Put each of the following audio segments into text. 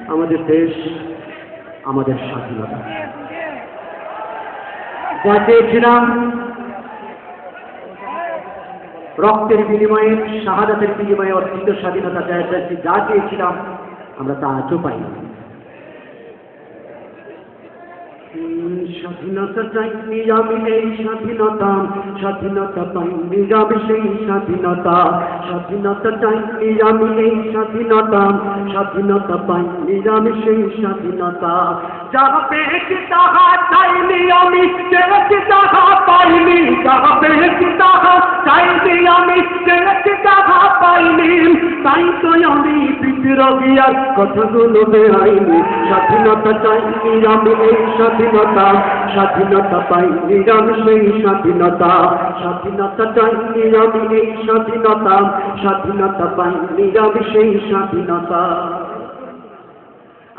আমাদের দেশ, আমাদের স্বাধীনতা যা চেয়েছিলাম, রক্তের বিনিময়ে, শাহাদাতের বিনিময়ে অর্জিত স্বাধীনতা যা চেয়েছিলাম আমরা তা আজও পাইনি। স্বাধীনতা চাইনি আমি এই স্বাধীনতা, স্বাধীনতা পাইনি আমি সেই স্বাধীনতা। স্বাধীনতা চাইনি আমি এই স্বাধীনতা, স্বাধীনতা পাইনি আমি সেই স্বাধীনতা। যাহা পেয়েছি তাহা চাইনি আমি, চেয়েছি তাহা পাইনি। যাহা পেয়েছি তাহা চাইনি আমি, চেয়েছি তাহা পাইনি। তাই তো আমি বিদ্রোহী আর কথাগুলো বেআইনি। স্বাধীনতা চাইনি আমি এই স্বাধীনতা, স্বাধীনতা পাইনি আমি সেই স্বাধীনতা। স্বাধীনতা চাইনি আমি এই স্বাধীনতা, স্বাধীনতা পাইনি আমি সেই স্বাধীনতা।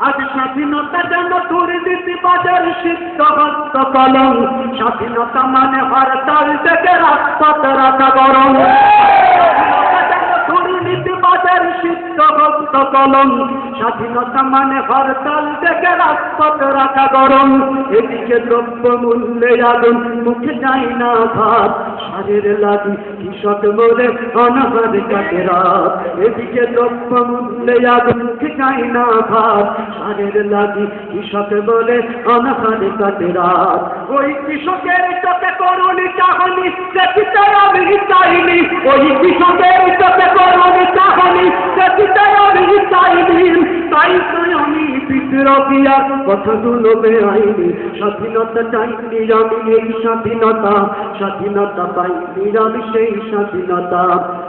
আজ স্বাধীনতা যেন দুর্নীতি বাজার সিদ্ধ হস্ত কলম। স্বাধীনতা মানে হরতাল থেকে রাজপথ রাখা গরম। দুর্নীতি বাজার সিদ্ধ হস্ত কলম। স্বাধীনতা মানে হরতাল থেকে রাজপথ রাখা গরম। এদিকে দ্রব্য মূল্যে আগুন, মুখে যায় না ভাত। সারের লাগি কৃষক বলে অনাহার কাটে রাত। এদিকে দ্রব্য মূল্যে আগুন, মুখে যায় না ভাত। সারের লাগি কৃষক বলে অনাহার কাটে রাত। ওই কৃষকের চোখে করুণী চাহনি, সেটিতে আমি চাইনি। ওই কৃষকের চোখে করুণী চাহনি, সেটিতে আমি চাইনি। তাই তো আমি বিদ্রোহী আর কথাগুলো বেআইনি। স্বাধীনতা চাইনি আমি এই স্বাধীনতা, স্বাধীনতা পাইনি আমি সেই স্বাধীনতা।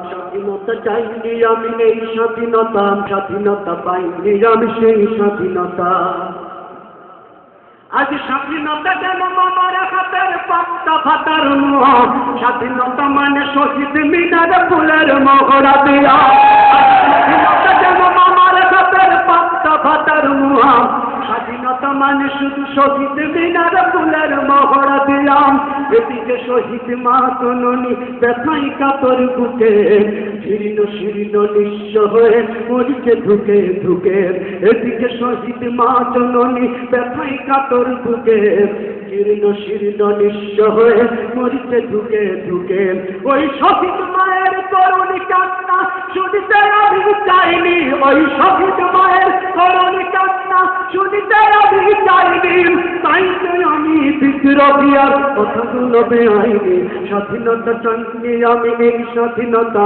স্বাধীনতা চাইনি আমি এই স্বাধীনতা, স্বাধীনতা পাইনি আমি সেই স্বাধীনতা। আজ স্বাধীনতা যেন মামার হাতের পাত্তা ফাটার মোহ। স্বাধীনতা মানে শহীদ মিনার ফুলের মহড়া দেয়া। স্বাধীনতা যেন মামার হাতের পাত্তা ফাটার মোহ। স্বাধীনতা মানে শুধু শহীদ মিনার ফুলের মহড়া দেয়া। এদিকে শহীদ মা জননী ব্যথাই কাতর বুকে, জীর্ণ শীর্ণ নিঃস্ব হয়ে মরিচে ধুকে ধুকে। এদিকে শহীদ মা জননী ব্যথাই কাতর বুকে, জীর্ণ শীর্ণ নিঃস্ব হয়ে মরিচে ধুকে ধুকে। ওই শহীদ মায়ের করুণী কান্না শুনিতে আমি চাইনি। ওই শহীদ মায়ের করুণী কান্না শুনিতে আমি চাইনি। তাই তো আমি বিদ্রোহী আর কথাগুলো বেআইনি। স্বাধীনতা চাইনি আমি এই স্বাধীনতা,